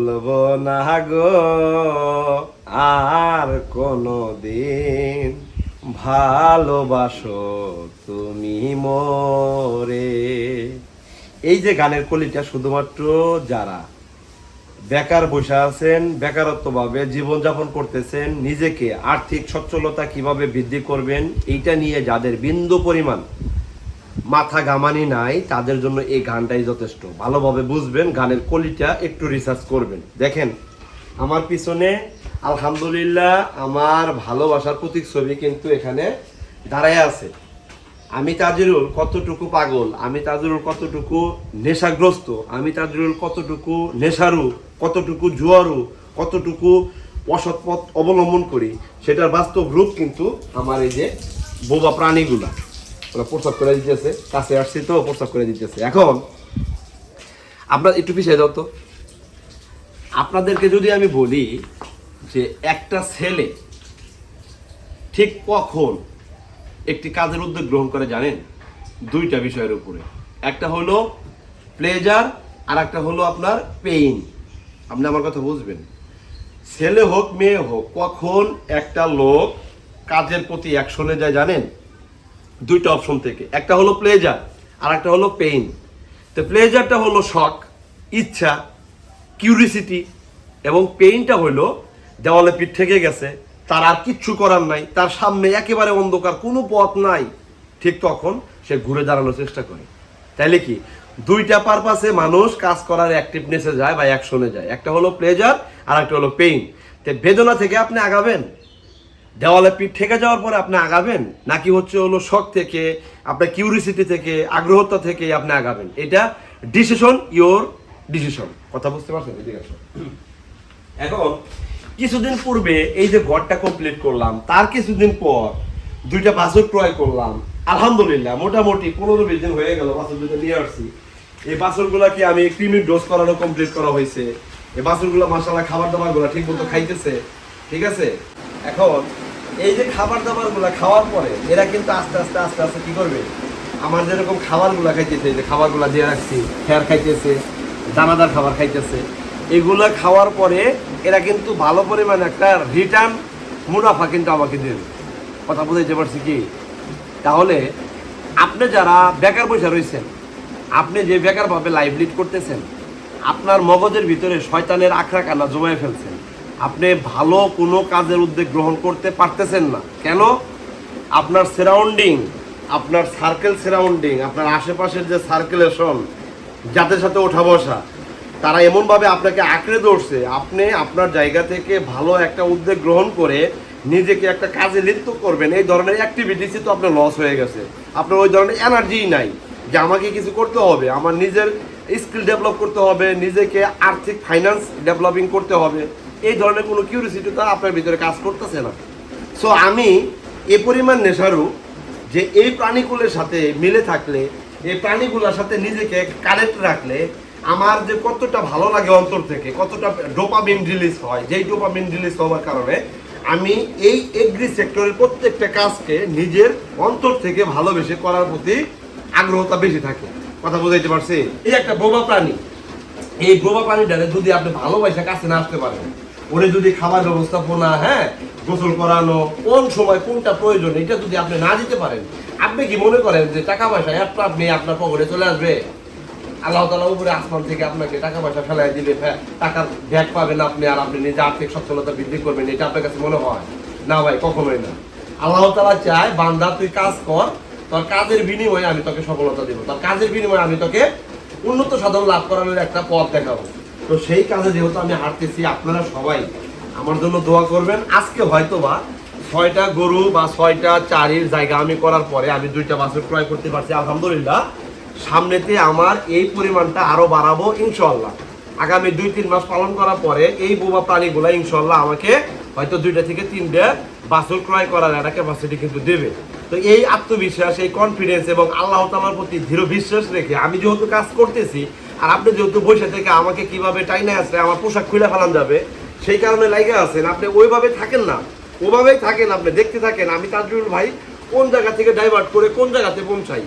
বলবো না গো আর কোনো দিন ভালোবাসো তুমি মোরে। এই যে গানের কলিটা শুধুমাত্র যারা বেকার বসে আছেন, বেকারত্ব ভাবে জীবনযাপন করতেছেন, নিজেকে আর্থিক সচ্ছলতা কিভাবে বৃদ্ধি করবেন এইটা নিয়ে যাদের বিন্দু পরিমাণ মাথা গামানি নাই, তাদের জন্য এই গানটাই যথেষ্ট। ভালোভাবে বুঝবেন, গানের কলিটা একটু রিসার্চ করবেন। দেখেন আমার পিছনে আলহামদুলিল্লাহ আমার ভালোবাসার প্রতীক ছবি কিন্তু এখানে দাঁড়ায় আছে। আমি তাজরুল কতটুকু পাগল, আমি তাজরুল কতটুকু নেশাগ্রস্ত, আমি তাজরুল কতটুকু নেশারু, কতটুকু জুয়ারু, কতটুকু অসৎ পথ অবলম্বন করি, সেটার বাস্তব রূপ কিন্তু আমার এই যে বোবা প্রাণীগুলা ওরা প্রস্তাব করে দিতেছে। কাছে আসছি তো প্রস্তাব করে দিতেছে। এখন আপনার একটু পিছিয়ে যাও তো। আপনাদেরকে যদি আমি বলি যে একটা ছেলে ঠিক কখন একটি কাজের উদ্যোগ গ্রহণ করে জানেন? দুইটা বিষয়ের উপরে। একটা হলো প্লেজার আর একটা হলো আপনার পেইন। আপনি আমার কথা বুঝবেন। ছেলে হোক মেয়ে হোক, কখন একটা লোক কাজের প্রতি অ্যাকশনে যায় জানেন? দুইটা অপশন থেকে। একটা হলো প্লেজার আর একটা হলো পেইন। তো প্লেজারটা হলো শখ, ইচ্ছা, কিউরিসিটি, এবং পেইনটা হলো দেওয়ালে পিঠ থেকে গেছে, তার আর কিচ্ছু করার নাই, তার সামনে একেবারে অন্ধকার, কোনো পথ নাই। ঠিক তখন সে ঘুরে দাঁড়ানোর চেষ্টা করে। তাইলে কি দুইটা পারপাসে মানুষ কাজ করার অ্যাক্টিভনেসে যায় বা অ্যাকশনে যায়। একটা হলো প্লেজার আর একটা হলো পেইন। তো বেদনা থেকে আপনি আগাবেন, দেওয়ালে পিঠ থেকে যাওয়ার পরে আপনি আগাবেন, নাকি হচ্ছে হলো শখ থেকে, আপনার কিউরিসিটি থেকে, আগ্রহতা থেকে আপনি আগাবেন? এটা ডিসিশন, ইওর ডিসিশন। কথা বুঝতে পারছেন? এখন কিছুদিন পূর্বে এই যে ঘরটা কমপ্লিট করলাম, তার কিছুদিন পর দুইটা বাছুর ক্রয় করলাম। আলহামদুলিল্লাহ মোটামুটি 15-20 দিন হয়ে গেল বাছুর দুটো নিয়ে আসছি। এই বাছুরগুলা কি আমি ক্রিমির ডোজ করানো কমপ্লিট করা হয়েছে। এই বাছুরগুলা মাশাআল্লাহ খাবার দাবার গুলা ঠিক মতো খাইতেছে। ঠিক আছে, এখন এই যে খাবার দাবার গুলা খাওয়ার পরে এরা কিন্তু আস্তে আস্তে আস্তে আস্তে কি করবে, আমার যেরকম খাবার গুলা খাইতেছে, যে খাবার গুলা দিয়ে রাখছি, খেয়ার খাইতেছে, দানাদার খাবার খাইতেছে, এগুলা খাওয়ার পরে এরা কিন্তু ভালো পরিমাণে একটা রিটার্ন মুনাফা কিন্তু আমাকে দেবে। কথা বুঝাইতে পারছি কি? তাহলে আপনি যারা বেকার বসে রয়েছেন, আপনি যে বেকারভাবে লাইফ লিড করতেছেন, আপনার মগজের ভিতরে শয়তানের আখড়া কান্না জমায়ে ফেলছেন। আপনি ভালো কোনো কাজের উদ্যোগ গ্রহণ করতে পারতেছেন না। কেন? আপনার সারাউন্ডিং, আপনার সার্কেল সারাউন্ডিং, আপনার আশেপাশের যে সার্কুলেশন, যাদের সাথে ওঠা বসা, তারা এমনভাবে আপনাকে আঁকড়ে ধরছে, আপনি আপনার জায়গা থেকে ভালো একটা উদ্যোগ গ্রহণ করে নিজেকে একটা কাজে লিপ্ত করবেন, এই ধরনের অ্যাক্টিভিটিসই তো আপনার লস হয়ে গেছে। আপনার ওই ধরনের এনার্জিই নাই যে আমাকে কিছু করতে হবে, আমার নিজের স্কিল ডেভেলপ করতে হবে, নিজেকে আর্থিক ফাইন্যান্স ডেভেলপিং করতে হবে। এই ধরনের কোনো কিউরিসিটি তো আপনার ভিতরে কাজ করতেছে না। সো আমি এ পরিমাণ নেশারু যে এই প্রাণীগুলোর সাথে মিলে থাকলে, এই প্রাণীগুলোর সাথে নিজেকে কানেক্ট রাখলে আমার যে কতটা ভালো লাগে অন্তর থেকে, কতটা ডোপামিন রিলিজ হয়, যেই ডোপামিন রিলিজ হওয়ার কারণে আমি এই এগ্রি সেক্টরের প্রত্যেকটা কাজকে নিজের অন্তর থেকে ভালোবেসে করার প্রতি আগ্রহটা বেশি থাকে। কথা বুঝাইতে পারছি? এই একটা বোবা প্রাণী, এই বোবা প্রাণীটারে যদি আপনি ভালোবাসা কাছে না আসতে পারেন, ওরে যদি খাবার ব্যবস্থাপনা, গোসল করানো, কোন সময় কোনটা প্রয়োজন, এটা যদি আপনি না দিতে পারেন, আপনি কি মনে করেন যে টাকা পয়সা একটা আপনি আপনার পকেটে চলে আসবে? আল্লাহ তাআলা উপরে আসমান থেকে আপনাকে টাকা পয়সা ফেলাই দিলে টাকার ব্যাগ পাবেন আপনি, আর আপনি নিজে আর্থিক সচ্ছলতা বৃদ্ধি করবেন, এটা আপনার কাছে মনে হয়? না ভাই, কখনোই না। আল্লাহ তাআলা চায় বান্দা তুই কাজ কর, তোর কাজের বিনিময়ে আমি তোকে সফলতা দিব, তোর কাজের বিনিময়ে আমি তোকে উন্নত সাধন লাভ করানোর একটা পথ দেখাবো। তো সেই কাজে যেহেতু আমি হাঁটতেছি, আপনারা সবাই আমার জন্য দোয়া করবেন। আজকে হয়তো বা 6টা গরু বা 6টা চারির জায়গা আমি করার পরে আমি 2টা বাছুর ক্রয় করতে পারছি আলহামদুলিল্লাহ। সামনেতে আমার এই পরিমাণটা আরো বাড়াবো ইনশাআল্লাহ। আগামী 2-3 মাস পালন করার পরে এই বোবা প্রাণীগুলা ইনশাআল্লাহ আমাকে হয়তো 2টা থেকে 3টা বাছুর ক্রয় করার একটা ক্যাপাসিটি কিন্তু দেবে। তো এই আত্মবিশ্বাস, এই কনফিডেন্স এবং আল্লাহ তাআলার প্রতি দৃঢ় বিশ্বাস রেখে আমি যেহেতু কাজ করতেছি, আর আপনি যেহেতু বসে থেকে আমাকে কিভাবে টাইনে আসলে আমার পোশাক খুলে ফেলান যাবে সেই কারণে লাইগা আছেন, আপনি ওইভাবে থাকেন না, ওভাবেই থাকেন, আপনি দেখতে থাকেন আমি তাজরুল ভাই কোন জায়গা থেকে ডাইভার্ট করে কোন জায়গাতে পৌঁছাই।